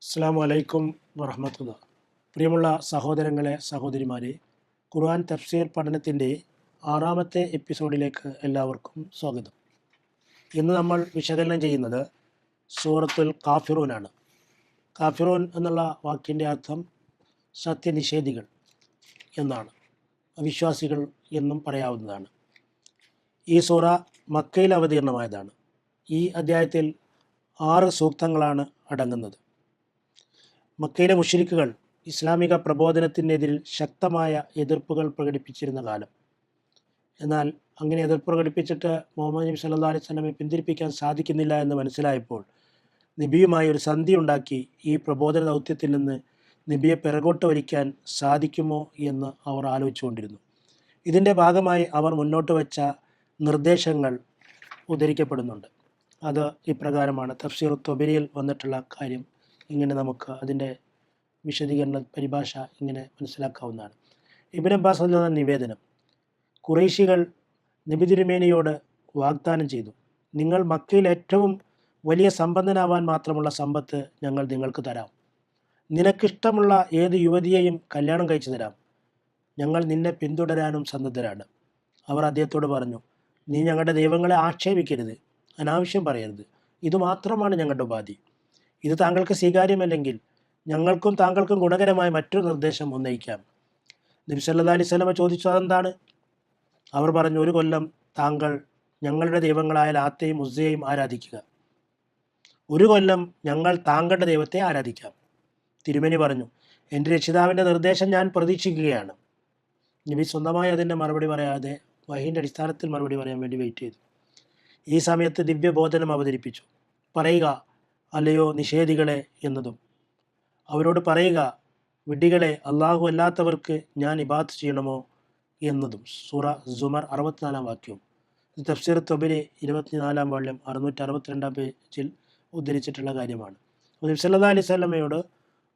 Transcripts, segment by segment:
അസ്സലാമു അലൈക്കും വറഹ്മത്തുള്ളാ. പ്രിയമുള്ള സഹോദരങ്ങളെ, സഹോദരിമാരെ, ഖുർആൻ തഫ്സീർ പഠനത്തിൻ്റെ 6-ാമത്തെ എപ്പിസോഡിലേക്ക് എല്ലാവർക്കും സ്വാഗതം. ഇന്ന് നമ്മൾ വിശകലനം ചെയ്യുന്നത് സൂറത്തുൽ കാഫിറൂനാണ്. കാഫിറൂൻ എന്നുള്ള വാക്കിൻ്റെ അർത്ഥം സത്യനിഷേധികൾ എന്നാണ്, അവിശ്വാസികൾ എന്നും പറയാവുന്നതാണ്. ഈ സൂറ മക്കയിൽ അവതീർണമായതാണ്. ഈ അധ്യായത്തിൽ 6 സൂക്തങ്ങളാണ് അടങ്ങുന്നത്. മക്കയിലെ മുശ്രിക്കുകൾ ഇസ്ലാമിക പ്രബോധനത്തിനെതിരിൽ ശക്തമായ എതിർപ്പുകൾ പ്രകടിപ്പിച്ചിരുന്ന കാലം. എന്നാൽ അങ്ങനെ എതിർപ്പ് പ്രകടിപ്പിച്ചിട്ട് മുഹമ്മദ് നബി സല്ലല്ലാഹു അലൈഹി വസല്ലമയെ പിന്തിരിപ്പിക്കാൻ സാധിക്കുന്നില്ല എന്ന് മനസ്സിലായപ്പോൾ നബിയുമായി ഒരു സന്ധി ഉണ്ടാക്കി ഈ പ്രബോധന ദൗത്യത്തിൽ നിന്ന് നബിയെ പിറകോട്ട് വലിക്കാൻ സാധിക്കുമോ എന്ന് അവർ ആലോചിച്ചുകൊണ്ടിരുന്നു. ഇതിൻ്റെ ഭാഗമായി അവർ മുന്നോട്ട് വെച്ച നിർദ്ദേശങ്ങൾ ഉദ്ധരിക്കപ്പെടുന്നുണ്ട്. അത് ഇപ്രകാരമാണ്. തഫ്സീർ ത്വബരിയിൽ വന്നിട്ടുള്ള കാര്യം ഇങ്ങനെ നമുക്ക് അതിൻ്റെ വിശദീകരണ പരിഭാഷ ഇങ്ങനെ മനസ്സിലാക്കാവുന്നതാണ്. ഇബ്നു അബ്ബാസ് റളിയല്ലാഹു നിവേദനം: ഖുറൈശികൾ നബി തിരുമേനിയോട് വാഗ്ദാനം ചെയ്തു, നിങ്ങൾ മക്കയിൽ ഏറ്റവും വലിയ സമ്പന്നനാവാൻ മാത്രമുള്ള സമ്പത്ത് ഞങ്ങൾ നിങ്ങൾക്ക് തരാം. നിനക്കിഷ്ടമുള്ള ഏത് യുവതിയെയും കല്യാണം കഴിച്ചു തരാം. ഞങ്ങൾ നിന്നെ പിന്തുടരാനും സന്നദ്ധരാണ്. അവർ അദ്ദേഹത്തോട് പറഞ്ഞു, നീ ഞങ്ങളുടെ ദൈവങ്ങളെ ആക്ഷേപിക്കരുത്, അനാവശ്യം പറയരുത്. ഇതുമാത്രമാണ് ഞങ്ങളുടെ ഉപാധി. ഇത് താങ്കൾക്ക് സ്വീകാര്യമല്ലെങ്കിൽ ഞങ്ങൾക്കും താങ്കൾക്കും ഗുണകരമായ മറ്റൊരു നിർദ്ദേശം ഉന്നയിക്കാം. നബി സല്ലല്ലാഹു അലൈഹി വസല്ലമ ചോദിച്ചു, അതെന്താണ്? അവർ പറഞ്ഞു, 1 കൊല്ലം താങ്കൾ ഞങ്ങളുടെ ദൈവങ്ങളായ ലാത്തയും ഉസ്സയെയും ആരാധിക്കുക. 1 കൊല്ലം ഞങ്ങൾ താങ്കളുടെ ദൈവത്തെ ആരാധിക്കാം. തിരുമേനി പറഞ്ഞു, എൻ്റെ രക്ഷിതാവിൻ്റെ നിർദ്ദേശം ഞാൻ പ്രതീക്ഷിക്കുകയാണ്. നബി സ്വന്തമായി അതിൻ്റെ മറുപടി പറയാതെ വഹീൻ്റെ അടിസ്ഥാനത്തിൽ മറുപടി പറയാൻ വേണ്ടി വെയിറ്റ് ചെയ്തു. ഈ സമയത്ത് ദിവ്യബോധനം അവതരിപ്പിച്ചു. പറയുക, അല്ലയോ നിഷേധികളെ എന്നതും അവരോട് പറയുക, വിഡ്ഢികളെ, അള്ളാഹു അല്ലാത്തവർക്ക് ഞാൻ ഇബാദത്ത് ചെയ്യണമോ എന്നതും. സൂറ സുമർ 64-ാം വാക്യവും. തഫ്സീർ ത്വബരി 24-ാം വാള്യം 662-ാം പേജിൽ ഉദ്ധരിച്ചിട്ടുള്ള കാര്യമാണ്. നബി സല്ലല്ലാഹു അലൈഹി വസല്ലമയോട്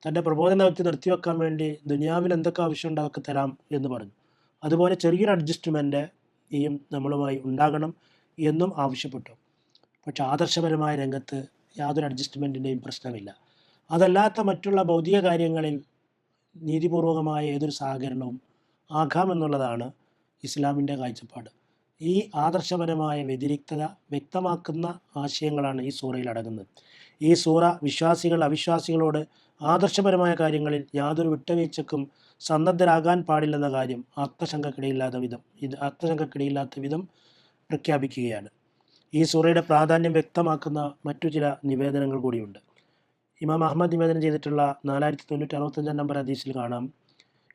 തൻ്റെ പ്രബോധന ദൗത്യം നിർത്തിവെക്കാൻ വേണ്ടി ദുനിയാവിൽ എന്തൊക്കെ ആവശ്യമുണ്ടോ അതൊക്കെ തരാം എന്ന് പറഞ്ഞു. അതുപോലെ ചെറിയൊരു അഡ്ജസ്റ്റ്മെൻ്റ് ഈയും നമ്മളുമായി ഉണ്ടാകണം എന്നും ആവശ്യപ്പെട്ടു. പക്ഷെ ആദർശപരമായ രംഗത്ത് യാതൊരു അഡ്ജസ്റ്റ്മെൻറ്റിൻ്റെയും പ്രശ്നമില്ല. അതല്ലാത്ത മറ്റുള്ള ഭൗതിക കാര്യങ്ങളിൽ നീതിപൂർവകമായ ഏതൊരു സഹകരണവും ആകാമെന്നുള്ളതാണ് ഇസ്ലാമിൻ്റെ കാഴ്ചപ്പാട്. ഈ ആദർശപരമായ വ്യതിരിക്തത വ്യക്തമാക്കുന്ന ആശയങ്ങളാണ് ഈ സൂറയിൽ അടങ്ങുന്നത്. ഈ സൂറ വിശ്വാസികൾ അവിശ്വാസികളോട് ആദർശപരമായ കാര്യങ്ങളിൽ യാതൊരു വിട്ടുവീഴ്ചക്കും സന്നദ്ധരാകാൻ പാടില്ലെന്ന കാര്യം അർത്ഥശങ്കക്കിടയില്ലാത്ത വിധം പ്രഖ്യാപിക്കുകയാണ്. ഈ സൂറയുടെ പ്രാധാന്യം വ്യക്തമാക്കുന്ന മറ്റു ചില നിവേദനങ്ങൾ കൂടിയുണ്ട്. ഇമാം അഹ്മദ് നിവേദനം ചെയ്തിട്ടുള്ള 4965 നമ്പർ ഹദീസിൽ കാണാം,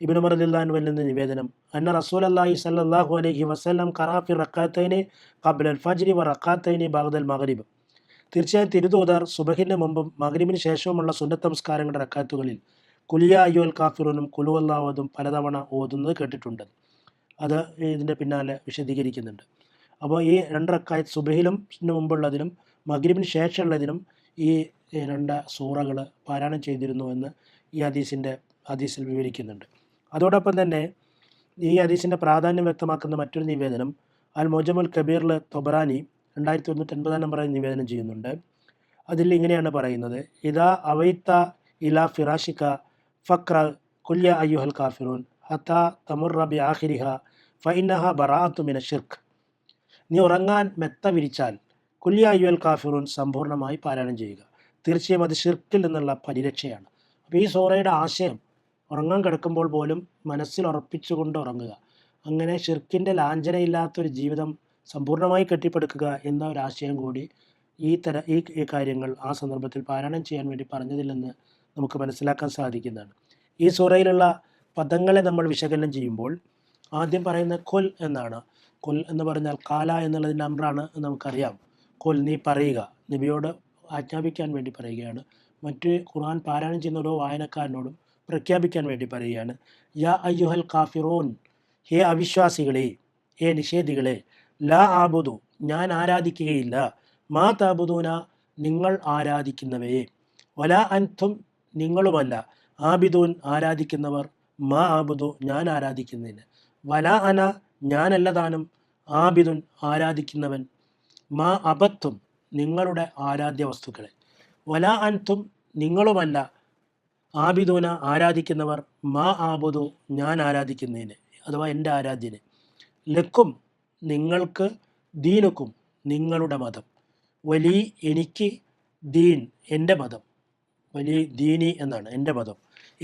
ഇബ്നു ഉമർ റളിയല്ലാഹു അൻഹു നിന്ന് നിവേദനം, അന്ന റസൂലുള്ളാഹി സ്വല്ലല്ലാഹു അലൈഹി വസല്ലം ഖറഅ ഫി റക്അത്തൈനി ഖബ്ല അൽ ഫജ്രി വ റക്അത്തൈനി ബഅദൽ മഗ്രിബ്. തീർച്ചയായും തിരുദൂതർ സുബഹിന് മുമ്പും മഗ്രിബിന് ശേഷവുമുള്ള സുന്നത്ത് നമസ്കാരങ്ങളുടെ റക്അത്തുകളിൽ ഖുൽ യാ അയ്യുഹൽ കാഫിറൂനും ഖുൽ ഹുവല്ലാഹും പലതവണ ഓതുന്നത് കേട്ടിട്ടുണ്ട്. അത് ഇതിൻ്റെ പിന്നാലെ വിശദീകരിക്കുന്നുണ്ട്. അപ്പോൾ ഈ 2 റക്അത്ത് സുബഹിലും മുമ്പുള്ളതിനും മഗ്രിബിന് ശേഷമുള്ളതിനും ഈ 2 സൂറകൾ പാരായണം ചെയ്തിരുന്നു എന്ന് ഈ ഹദീസിൽ വിവരിക്കുന്നുണ്ട്. അതോടൊപ്പം തന്നെ ഈ ഹദീസിൻ്റെ പ്രാധാന്യം വ്യക്തമാക്കുന്ന മറ്റൊരു നിവേദനം അൽ മുഅ്ജമുൽ കബീറിൽ തൊബറാനി 2180 നമ്പറായി നിവേദനം ചെയ്യുന്നുണ്ട്. അതിൽ ഇങ്ങനെയാണ് പറയുന്നത്, ഇദാ അവൈത്ത ഇലാ ഫിറാഷിക ഫഖ്റ ഖുൽ യാ അയ്യുഹൽ കാഫിറൂൻ ഹത്താ തമുറ ബി ആഖിരിഹ ഫഇന്നഹ ബറാഅത്തു മിന ശിർക്ക്. നീ ഉറങ്ങാൻ മെത്ത വിരിച്ചാൽ ഖുൽ യാ അയ്യുഹൽ കാഫിറൂൻ സമ്പൂർണ്ണമായി പാരായണം ചെയ്യുക. തീർച്ചയായും അത് ശിർക്കിൽ നിന്നുള്ള പരിരക്ഷയാണ്. അപ്പോൾ ഈ സൂറയുടെ ആശയം ഉറങ്ങാൻ കിടക്കുമ്പോൾ പോലും മനസ്സിൽ ഉറപ്പിച്ചുകൊണ്ട് ഉറങ്ങുക, അങ്ങനെ ശിർക്കിൻ്റെ ലാഞ്ചനയില്ലാത്തൊരു ജീവിതം സമ്പൂർണ്ണമായി കെട്ടിപ്പടുക്കുക എന്ന ഒരു ആശയം കൂടി ഈ കാര്യങ്ങൾ ആ സന്ദർഭത്തിൽ പാരായണം ചെയ്യാൻ വേണ്ടി പറഞ്ഞതിൽ നിന്ന് നമുക്ക് മനസ്സിലാക്കാൻ സാധിക്കുന്നതാണ്. ഈ സൂറയിലുള്ള പദങ്ങളെ നമ്മൾ വിശകലനം ചെയ്യുമ്പോൾ ആദ്യം പറയുന്ന ഖുൽ എന്നാണ്. ഖുൽ എന്ന് പറഞ്ഞാൽ കാല എന്നുള്ളതിൻ്റെ അമ്രാണ് നമുക്കറിയാം. ഖുൽ, നീ പറയുക, നബിയോട് ആജ്ഞാപിക്കാൻ വേണ്ടി പറയുകയാണ്. മറ്റ് ഖുർആൻ പാരായണം ചെയ്യുന്ന ഓരോ വായനക്കാരനോടും പ്രഖ്യാപിക്കാൻ വേണ്ടി പറയുകയാണ്. യാ അയ്യുഹൽ കാഫിറൂൻ, ഹേ അവിശ്വാസികളെ, ഹേ നിഷേധികളെ, ലാ ആബുദു, ഞാൻ ആരാധിക്കുകയില്ല, മാ താബുദൂന, നിങ്ങൾ ആരാധിക്കുന്നവയെ, വലാ അൻതും, നിങ്ങളുമല്ല, ആബിദൂൻ, ആരാധിക്കുന്നവർ, മാ ആബുദു, ഞാൻ ആരാധിക്കുന്നതിന്, വലാ അന, ഞാനല്ലതാനും, ആബിദുൻ, ആരാധിക്കുന്നവൻ, മാ അബത്തും, നിങ്ങളുടെ ആരാധ്യ വസ്തുക്കളെ, വലാ അൻതും, നിങ്ങളുമല്ല, ആബിദൂന ആരാധിക്കുന്നവർ, മാ ആബുദു ഞാൻ ആരാധിക്കുന്നതിന് അഥവാ എൻ്റെ ആരാധ്യന്, ലക്കും നിങ്ങൾക്ക്, ദീനുക്കും നിങ്ങളുടെ മതം, വലി എനിക്ക്, ദീൻ എൻ്റെ മതം, വലി ദീനി എന്നാണ് എൻ്റെ മതം,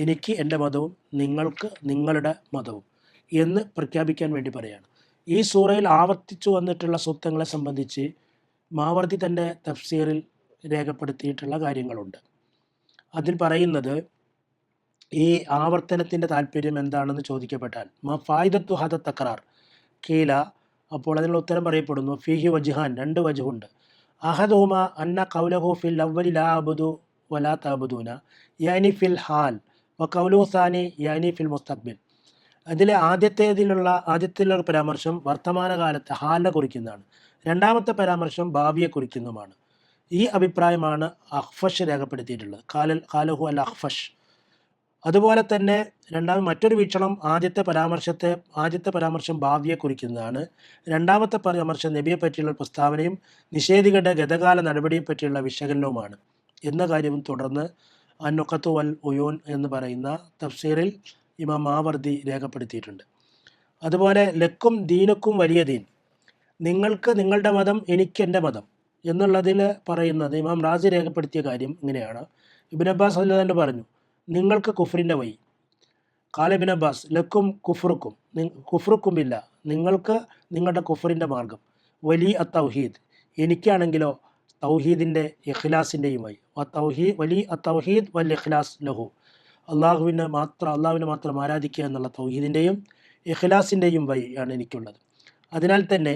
എനിക്ക് എൻ്റെ മതവും നിങ്ങൾക്ക് നിങ്ങളുടെ മതവും എന്ന് പ്രഖ്യാപിക്കാൻ വേണ്ടി പറയാണ്. ഈ സൂറയിൽ ആവർത്തിച്ചു വന്നിട്ടുള്ള സൂക്തങ്ങളെ സംബന്ധിച്ച് മാവർദി തൻ്റെ തഫ്സീറിൽ രേഖപ്പെടുത്തിയിട്ടുള്ള കാര്യങ്ങളുണ്ട്. അതിൽ പറയുന്നത്, ഈ ആവർത്തനത്തിൻ്റെ താല്പര്യം എന്താണെന്ന് ചോദിക്കപ്പെട്ടാൽ ഫായിദത്തു ഹദ തക്രാർ കീല, അപ്പോൾ അതിനുള്ള ഉത്തരം പറയപ്പെടുന്നു, ഫീഹി വജ്ഹാൻ, രണ്ട് വജ്ഹുണ്ട്. അഹദുഹുമ അന്ന ഖൗലഹു ഫിൽ അവ്വലി ലാ അബ്ദു വലാ തഅബുദൂന യാനി ഫിൽ ഹാൽ വ ഖൗലുഹു സാനി യാനി ഫിൽ മുസ്തഖ്ബിൽ. അതിലെ ആദ്യത്തിലുള്ള പരാമർശം വർത്തമാനകാലത്തെ ഹാലിനെ കുറിക്കുന്നതാണ്, രണ്ടാമത്തെ പരാമർശം ഭാവിയെ കുറിക്കുന്നതുമാണ്. ഈ അഭിപ്രായമാണ് അഖ്ഫഷ് രേഖപ്പെടുത്തിയിട്ടുള്ളത്, ഖാലഹു അൽ അഖ്ഫഷ്. അതുപോലെ തന്നെ മറ്റൊരു വീക്ഷണം ആദ്യത്തെ പരാമർശം ഭാവിയെ കുറിക്കുന്നതാണ്, രണ്ടാമത്തെ പരാമർശം നബിയെ പറ്റിയുള്ള പ്രസ്താവനയും നിഷേധികളുടെ ഗതകാല നടപടിയെ പറ്റിയുള്ള വിശകലനവുമാണ് എന്ന കാര്യവും തുടർന്ന് അന്നുഖത്തു വൽ ഉയൂൻ എന്ന് പറയുന്ന തഫ്സീറിൽ ഇമാം മാവർദി രേഖപ്പെടുത്തിയിട്ടുണ്ട്. അതുപോലെ ലക്കും ദീനുക്കും വലിയ ദീൻ, നിങ്ങൾക്ക് നിങ്ങളുടെ മതം എനിക്ക് എൻ്റെ മതം എന്നുള്ളതിൽ പറയുന്നത് ഇമാം റാസി രേഖപ്പെടുത്തിയ കാര്യം ഇങ്ങനെയാണ്. ഇബ്നു അബ്ബാസ് അല്ലാതെ പറഞ്ഞു, നിങ്ങൾക്ക് കുഫറിൻ്റെ വഴി. ഖാല ഇബ്നു അബ്ബാസ് ലക്കും കുഫ്റുക്കും ഇല്ല, നിങ്ങൾക്ക് നിങ്ങളുടെ കുഫറിൻ്റെ മാർഗം. വലി തൗഹീദ്, എനിക്കാണെങ്കിലോ തൗഹീദിൻ്റെ ഇഖ്ലാസിൻ്റെയും വഴി. വലി തൗഹീദ് വൽ ഇഖ്ലാസ് ലഹു, അള്ളാഹുവിനെ മാത്രം ആരാധിക്കുക എന്നുള്ള തൗഹീദിൻ്റെയും ഇഖ്ലാസിൻ്റെയും വഴിയാണ് എനിക്കുള്ളത്. അതിനാൽ തന്നെ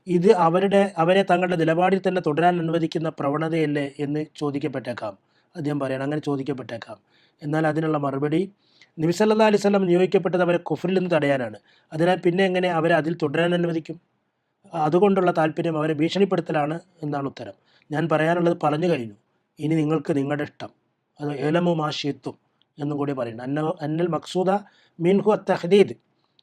ഇത് അവരെ തങ്ങളുടെ നിലപാടിൽ തന്നെ തുടരാൻ അനുവദിക്കുന്ന പ്രവണതയല്ലേ എന്ന് ചോദിക്കപ്പെട്ടേക്കാം. അദ്ദേഹം പറയണം, അങ്ങനെ ചോദിക്കപ്പെട്ടേക്കാം. എന്നാൽ അതിനുള്ള മറുപടി, നബി സല്ലല്ലാഹു അലൈഹി വസല്ലം നിയോഗിക്കപ്പെട്ടത് അവരെ കുഫറിൽ നിന്ന് തടയാനാണ്. അതിനാൽ പിന്നെ എങ്ങനെ അവരെ അതിൽ തുടരാൻ അനുവദിക്കും? അതുകൊണ്ടുള്ള താല്പര്യം അവരെ ഭീഷണിപ്പെടുത്തലാണ് എന്നാണ് ഉത്തരം. ഞാൻ പറയാനുള്ളത് പറഞ്ഞു കഴിഞ്ഞു, ഇനി നിങ്ങൾക്ക് നിങ്ങളുടെ ഇഷ്ടം. അത് ഏലമു മാഷിയത്തും എന്നും കൂടി പറയുന്നത്. അന്നൽ മക്സൂദ മിൻഹു അത്തഹദീദ്,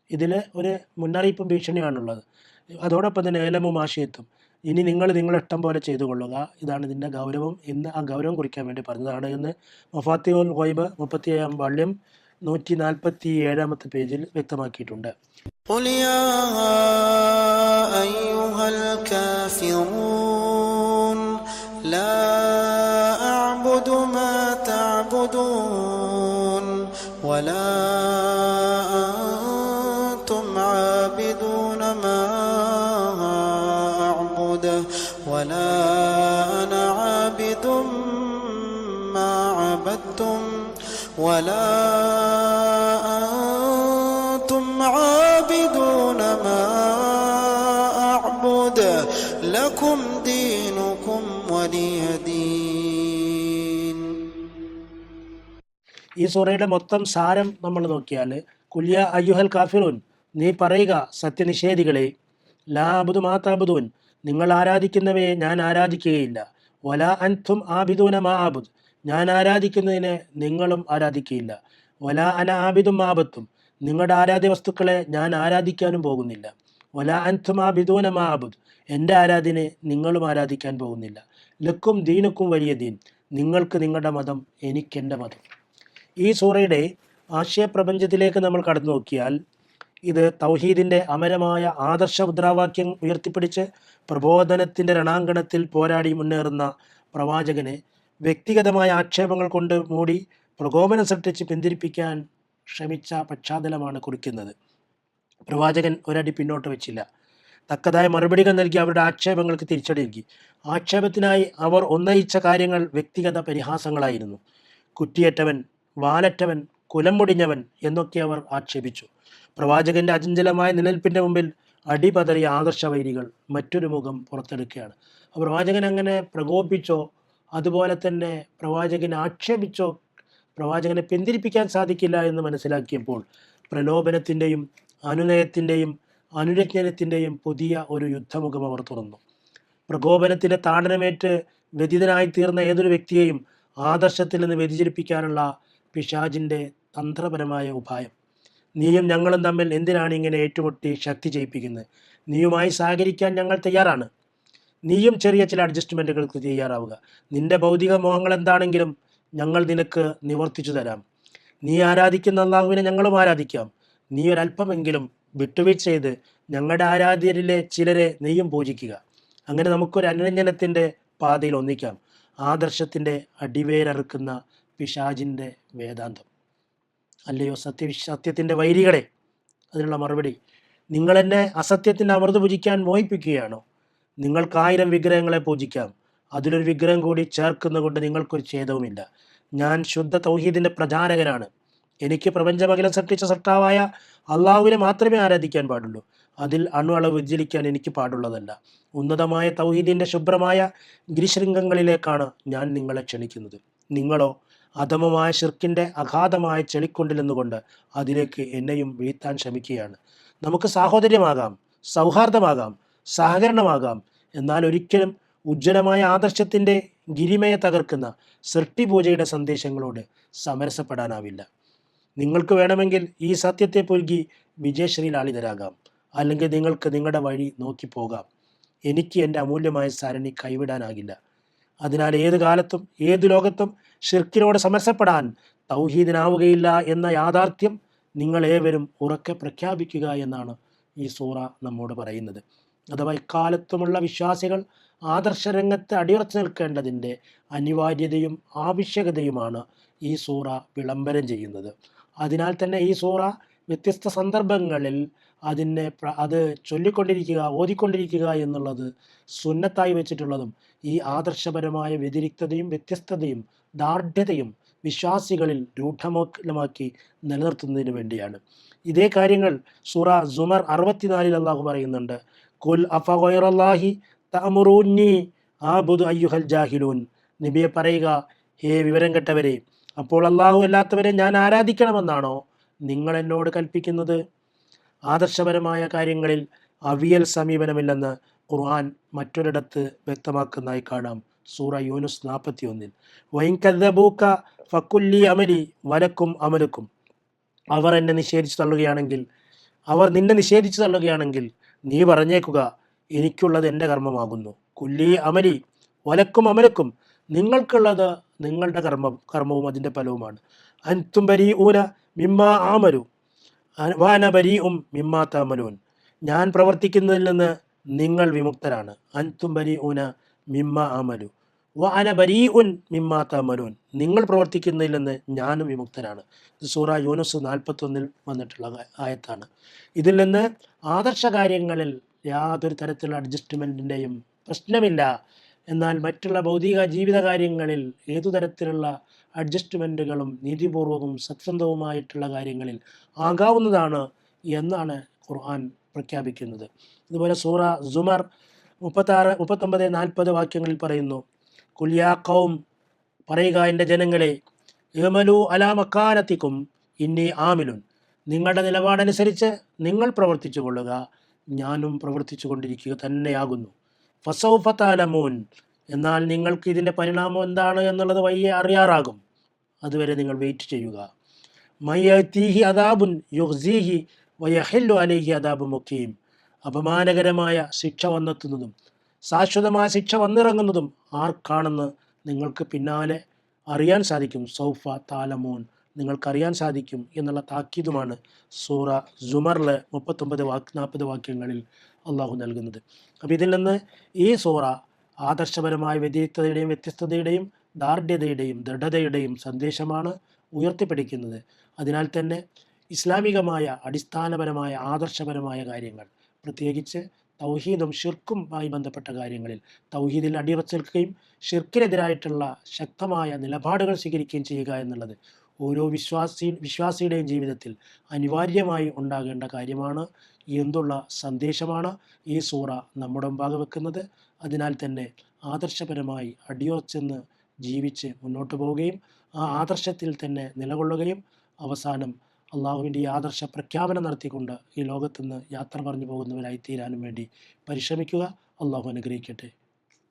ഇതിൽ ഒരു മുന്നറിയിപ്പും ഭീഷണിയാണുള്ളത്. അതോടൊപ്പം തന്നെ ഏലമു മാഷിയത്തും, ഇനി നിങ്ങൾ നിങ്ങളുടെ ഇഷ്ടം പോലെ ചെയ്തു കൊള്ളുക, ഇതാണ് ഇതിൻ്റെ ഗൗരവം എന്ന് ആ ഗൗരവം കുറിക്കാൻ വേണ്ടി പറഞ്ഞതാണ് എന്ന് മഫാത്തിഹുൽ ഗൈബ് 37-ാം വാള്യം 147-ാമത്തെ പേജിൽ വ്യക്തമാക്കിയിട്ടുണ്ട്. ഖുൽ യാ അയ്യുഹൽ കാഫിറൂൻ ലാ അഅ്ബുദു മാ തഅ്ബുദൂൻ വലാ അൻതും ആബിദൂന മാ അഅ്ബുദു വലാ അന ആബിദും മാ അബദ്തും വലാ അൻതും ആബിദൂന മാ അഅ്ബുദു ലക്കും ദീനുക്കും വലിയ ദീൻ. ഈ സൂറയുടെ മൊത്തം സാരം നമ്മൾ നോക്കിയാൽ, കുല്യ അയ്യുഹൽ കാഫിറൂൻ, നീ പറയുക സത്യനിഷേധികളെ, ലാ അബ്ദു മാ തഅബ്ദൂൻ, നിങ്ങൾ ആരാധിക്കുന്നവയെ ഞാൻ ആരാധിക്കുകയില്ല, വലാ അൻതും ആബിദൂന മാ അബ്ദു, ഞാൻ ആരാധിക്കുന്നതിനെ നിങ്ങളും ആരാധിക്കുകയില്ല, വലാ അന ആബിദും മാ അബദ്തും, നിങ്ങളുടെ ആരാധ്യ വസ്തുക്കളെ ഞാൻ ആരാധിക്കാനും പോകുന്നില്ല, വലാ അൻതും ആബിദൂന മാ അബ്ദു, എൻ്റെ ആരാധനെ നിങ്ങളും ആരാധിക്കാൻ പോകുന്നില്ല, ലക്കും ദീനുക്കും വലിയ ദീൻ, നിങ്ങൾക്ക് നിങ്ങളുടെ മതം എനിക്കെൻ്റെ മതം. ഈ സൂറയുടെ ആശയപ്രപഞ്ചത്തിലേക്ക് നമ്മൾ കടന്നു നോക്കിയാൽ, ഇത് തൗഹീദിൻ്റെ അമരമായ ആദർശ മുദ്രാവാക്യം ഉയർത്തിപ്പിടിച്ച് പ്രബോധനത്തിൻ്റെ രണാങ്കണത്തിൽ പോരാടി മുന്നേറുന്ന പ്രവാചകനെ വ്യക്തിഗതമായ ആക്ഷേപങ്ങൾ കൊണ്ട് മൂടി പ്രകോപനം സൃഷ്ടിച്ച് പിന്തിരിപ്പിക്കാൻ ശ്രമിച്ച പശ്ചാത്തലമാണ് കുറിക്കുന്നത്. പ്രവാചകൻ ഒരടി പിന്നോട്ട് വെച്ചില്ല, തക്കതായ മറുപടികൾ നൽകി അവരുടെ ആക്ഷേപങ്ങൾക്ക് തിരിച്ചടി നൽകി. ആക്ഷേപത്തിനായി അവർ ഉന്നയിച്ച കാര്യങ്ങൾ വ്യക്തിഗത പരിഹാസങ്ങളായിരുന്നു. കുറ്റിയേറ്റവൻ, വാലറ്റവൻ, കുലം മുടിഞ്ഞവൻ എന്നൊക്കെ അവർ ആക്ഷേപിച്ചു. പ്രവാചകന്റെ അചഞ്ചലമായ നിലനിൽപ്പിൻ്റെ മുമ്പിൽ അടിപതറിയ ആദർശവൈരികൾ മറ്റൊരു മുഖം പുറത്തെടുക്കുകയാണ്. പ്രവാചകൻ അങ്ങനെ പ്രകോപിച്ചോ അതുപോലെ തന്നെ പ്രവാചകനെ ആക്ഷേപിച്ചോ പ്രവാചകനെ പിന്തിരിപ്പിക്കാൻ സാധിക്കില്ല എന്ന് മനസ്സിലാക്കിയപ്പോൾ പ്രലോഭനത്തിൻ്റെയും അനുനയത്തിൻ്റെയും അനുരജ്ഞനത്തിൻ്റെയും പുതിയ ഒരു യുദ്ധമുഖം അവർ തുറന്നു. പ്രകോപനത്തിൻ്റെ താടനമേറ്റ് വ്യതിതനായി തീർന്ന ഏതൊരു വ്യക്തിയെയും ആദർശത്തിൽ നിന്ന് വ്യതിചലിപ്പിക്കാനുള്ള പിശാചിൻ്റെ തന്ത്രപരമായ ഉപായം. നീയും ഞങ്ങളും തമ്മിൽ എന്തിനാണ് ഇങ്ങനെ ഏറ്റുമുട്ടി ശക്തി ചെയ്യിപ്പിക്കുന്നത്? നീയുമായി സഹകരിക്കാൻ ഞങ്ങൾ തയ്യാറാണ്. നീയും ചെറിയ ചില അഡ്ജസ്റ്റ്മെൻറ്റുകൾക്ക് തയ്യാറാവുക. നിന്റെ ഭൗതിക മോഹങ്ങൾ എന്താണെങ്കിലും ഞങ്ങൾ നിനക്ക് നിവർത്തിച്ചു തരാം. നീ ആരാധിക്കുന്ന അള്ളാഹുവിനെ ഞങ്ങളും ആരാധിക്കാം. നീ ഒരല്പമെങ്കിലും വിട്ടുവീഴ്ച ചെയ്ത് ഞങ്ങളുടെ ആരാധ്യരിലെ ചിലരെ നീയും പൂജിക്കുക. അങ്ങനെ നമുക്കൊരു അനുരഞ്ജനത്തിൻ്റെ പാതയിൽ ഒന്നിക്കാം. ആദർശത്തിൻ്റെ അടിവേരറുക്കുന്ന പിശാചിൻ്റെ വേദാന്തം. അല്ലയോ സത്യത്തിൻ്റെ വൈരികളെ? അതിനുള്ള മറുപടി, നിങ്ങളെന്നെ അസത്യത്തിൻ്റെ അമൃത് പൂജിക്കാൻ മോഹിപ്പിക്കുകയാണോ? നിങ്ങൾക്ക് 1000 വിഗ്രഹങ്ങളെ പൂജിക്കാം, അതിലൊരു വിഗ്രഹം കൂടി ചേർക്കുന്നതുകൊണ്ട് നിങ്ങൾക്കൊരു ഛേദവുമില്ല. ഞാൻ ശുദ്ധ തൗഹീദിൻ്റെ പ്രചാരകനാണ്. എനിക്ക് പ്രപഞ്ചമകലം സൃഷ്ടിച്ച സൃഷ്ടാവായ അള്ളാഹുവിനെ മാത്രമേ ആരാധിക്കാൻ പാടുള്ളൂ. അതിൽ അണുഅളവ് വ്യതിചലിക്കാൻ എനിക്ക് പാടുള്ളതല്ല. ഉന്നതമായ തൗഹീദിൻ്റെ ശുഭ്രമായ ഗിരിശൃംഗങ്ങളിലേക്കാണ് ഞാൻ നിങ്ങളെ ക്ഷണിക്കുന്നത്. നിങ്ങളോ അധമമായ ശിർക്കിൻ്റെ അഗാധമായ ചെളിക്കൊണ്ടിൽ നിന്നുകൊണ്ട് അതിലേക്ക് എന്നെയും വീഴ്ത്താൻ ശ്രമിക്കുകയാണ്. നമുക്ക് സാഹോദര്യമാകാം, സൗഹാർദ്ദമാകാം, സഹകരണമാകാം. എന്നാൽ ഒരിക്കലും ഉജ്ജ്വലമായ ആദർശത്തിൻ്റെ ഗിരിമയെ തകർക്കുന്ന സൃഷ്ടിപൂജയുടെ സന്ദേശങ്ങളോട് സമരസപ്പെടാനാവില്ല. നിങ്ങൾക്ക് വേണമെങ്കിൽ ഈ സത്യത്തെ പുൽകി വിജയശ്രീലാളിതരാകാം, അല്ലെങ്കിൽ നിങ്ങൾക്ക് നിങ്ങളുടെ വഴി നോക്കി പോകാം. എനിക്ക് എൻ്റെ അമൂല്യമായ സരണി കൈവിടാനാകില്ല. അതിനാൽ ഏത് കാലത്തും ഏത് ലോകത്തും ഷിർക്കിനോട് സമരസപ്പെടാൻ തൗഹീദിനാവുകയില്ല എന്ന യാഥാർത്ഥ്യം നിങ്ങളേവരും ഉറക്കെ പ്രഖ്യാപിക്കുക എന്നാണ് ഈ സൂറ നമ്മോട് പറയുന്നത്. അഥവാ ഇക്കാലത്തുമുള്ള വിശ്വാസികൾ ആദർശരംഗത്ത് അടിയുറച്ചു നിൽക്കേണ്ടതിൻ്റെ അനിവാര്യതയും ആവശ്യകതയുമാണ് ഈ സൂറ വിളംബരം ചെയ്യുന്നത്. അതിനാൽ തന്നെ ഈ സൂറ വ്യത്യസ്ത സന്ദർഭങ്ങളിൽ അത് ചൊല്ലിക്കൊണ്ടിരിക്കുക, ഓതിക്കൊണ്ടിരിക്കുക എന്നുള്ളത് സുന്നത്തായി വെച്ചിട്ടുള്ളതും ഈ ആദർശപരമായ വ്യതിരിക്തതയും വ്യത്യസ്തതയും ദാർഢ്യതയും വിശ്വാസികളിൽ രൂഢമാക്കി നിലനിർത്തുന്നതിന് വേണ്ടിയാണ്. ഇതേ കാര്യങ്ങൾ സൂറ സുമർ 64 അള്ളാഹു പറയുന്നുണ്ട്. കുൽ അഫഗൈറല്ലാഹി തഅമുറൂനി അഅ്ബുദു അയ്യുഹൽ ജാഹിലൂൻ. നബിയെ പറയുക, ഹേ വിവരം കെട്ടവരെ, അപ്പോൾ അള്ളാഹു അല്ലാത്തവരെ ഞാൻ ആരാധിക്കണമെന്നാണോ നിങ്ങൾ എന്നോട് കൽപ്പിക്കുന്നത്? ആദർശപരമായ കാര്യങ്ങളിൽ അവിയൽ സമീപനമില്ലെന്ന് ഖുർആൻ മറ്റൊരിടത്ത് വ്യക്തമാക്കുന്നതായി കാണാം. സൂറ യൂനുസ് 41. വൈൻ കദ്ദബൂക ഫകുല്ലി അമലി വലക്കും അമലുക്കും. അവർ നിന്നെ നിഷേധിച്ചു തള്ളുകയാണെങ്കിൽ നീ പറഞ്ഞേക്കുക, എനിക്കുള്ളത് എൻ്റെ കർമ്മമാകുന്നു. കുല്ലി അമലി വലക്കും അമലക്കും. നിങ്ങൾക്കുള്ളത് നിങ്ങളുടെ കർമ്മവും അതിൻ്റെ ഫലവുമാണ്. അൻതും ബരീഊന മിമ്മാ ആമലു വാന ബരീഉം മിമ്മാ തഅമലൂൻ. ഞാൻ പ്രവർത്തിക്കുന്നതിൽ നിന്ന് നിങ്ങൾ വിമുക്തരാണ്. അൻതും ബരീഊന മിമ്മാ ആമലു വാന ബരീഉൻ മിമ്മാ തഅമലൂൻ. നിങ്ങൾ പ്രവർത്തിക്കുന്നതിൽ നിന്ന് ഞാനും വിമുക്തരാണ്. സൂറ യൂനുസ് 41 വന്നിട്ടുള്ള ആയത്താണ്. ഇതിൽ നിന്ന് ആദർശ കാര്യങ്ങളിൽ യാതൊരു തരത്തിലുള്ള അഡ്ജസ്റ്റ്മെൻറ്റിൻ്റെയും പ്രശ്നമില്ല. എന്നാൽ മറ്റുള്ള ഭൗതിക ജീവിത കാര്യങ്ങളിൽ ഏതു തരത്തിലുള്ള അഡ്ജസ്റ്റ്മെൻറ്റുകളും നീതിപൂർവകവും സത്യസന്ധവുമായിട്ടുള്ള കാര്യങ്ങളിൽ ആകാവുന്നതാണ് എന്നാണ് ഖുർആൻ പ്രഖ്യാപിക്കുന്നത്. അതുപോലെ സൂറ സുമർ 36, 39, 40 വാക്യങ്ങളിൽ പറയുന്നു, കുല്യാ ഖൗം, പറയുക എൻ്റെ ജനങ്ങളെ, ഇഅ്മലൂ അലാ മക്കാനത്തിക്കും ഇന്നി ആമിലുൻ. നിങ്ങളുടെ നിലപാടനുസരിച്ച് നിങ്ങൾ പ്രവർത്തിച്ചു കൊള്ളുക, ഞാനും പ്രവർത്തിച്ചു കൊണ്ടിരിക്കുക തന്നെയാകുന്നു. ഫസൗഫ തഅലമൂൻ. എന്നാൽ നിങ്ങൾക്ക് ഇതിൻ്റെ പരിണാമം എന്താണ് എന്നുള്ളത് വയ്യെ അറിയാറാകും. അതുവരെ നിങ്ങൾ വെയിറ്റ് ചെയ്യുക. മയ്യതീഹി അദാബുൻ യുഖ്സീഹി വയഹില്ലു അലൈഹി അദാബു മുഖീം. അപമാനകരമായ ശിക്ഷ വന്നെത്തുന്നതും ശാശ്വതമായ ശിക്ഷ വന്നിറങ്ങുന്നതും ആർക്കാണെന്ന് നിങ്ങൾക്ക് പിന്നാലെ അറിയാൻ സാധിക്കും. സൗഫ താലമൂൻ, നിങ്ങൾക്കറിയാൻ സാധിക്കും എന്നുള്ള താക്കീതുമാണ് സൂറ സുമറിലെ 39-40 വാക്യങ്ങളിൽ അള്ളാഹു നൽകുന്നത്. അപ്പോൾ ഇതിൽ നിന്ന് ഈ സൂറ ആദർശപരമായ വ്യതിരിക്തതയുടെയും വ്യത്യസ്തതയുടെയും ദാർഢ്യതയുടെയും ദൃഢതയുടെയും സന്ദേശമാണ് ഉയർത്തിപ്പിടിക്കുന്നത്. അതിനാൽ തന്നെ ഇസ്ലാമികമായ അടിസ്ഥാനപരമായ ആദർശപരമായ കാര്യങ്ങൾ, പ്രത്യേകിച്ച് തൗഹീദും ഷിർക്കുമായി ബന്ധപ്പെട്ട കാര്യങ്ങളിൽ തൗഹീദിൽ അടിയുറച്ചു നിൽക്കുകയും ഷിർക്കിനെതിരായിട്ടുള്ള ശക്തമായ നിലപാടുകൾ സ്വീകരിക്കുകയും ചെയ്യുക എന്നുള്ളത് ഓരോ വിശ്വാസിയുടെയും ജീവിതത്തിൽ അനിവാര്യമായി ഉണ്ടാകേണ്ട കാര്യമാണ് എന്നുള്ള സന്ദേശമാണ് ഈ സൂറ നമ്മുടെ മുമ്പാകെ വെക്കുന്നത്. അതിനാൽ തന്നെ ആദർശപരമായി അടിയുറച്ചെന്ന് ജീവിച്ച് മുന്നോട്ട് പോവുകയും ആ ആദർശത്തിൽ തന്നെ നിലകൊള്ളുകയും അവസാനം അള്ളാഹുവിൻ്റെ ഈ ആദർശ പ്രഖ്യാപനം നടത്തിക്കൊണ്ട് ഈ ലോകത്തുനിന്ന് യാത്ര പറഞ്ഞു പോകുന്നവരായി തീരാനും വേണ്ടി പരിശ്രമിക്കുക. അള്ളാഹു അനുഗ്രഹിക്കട്ടെ.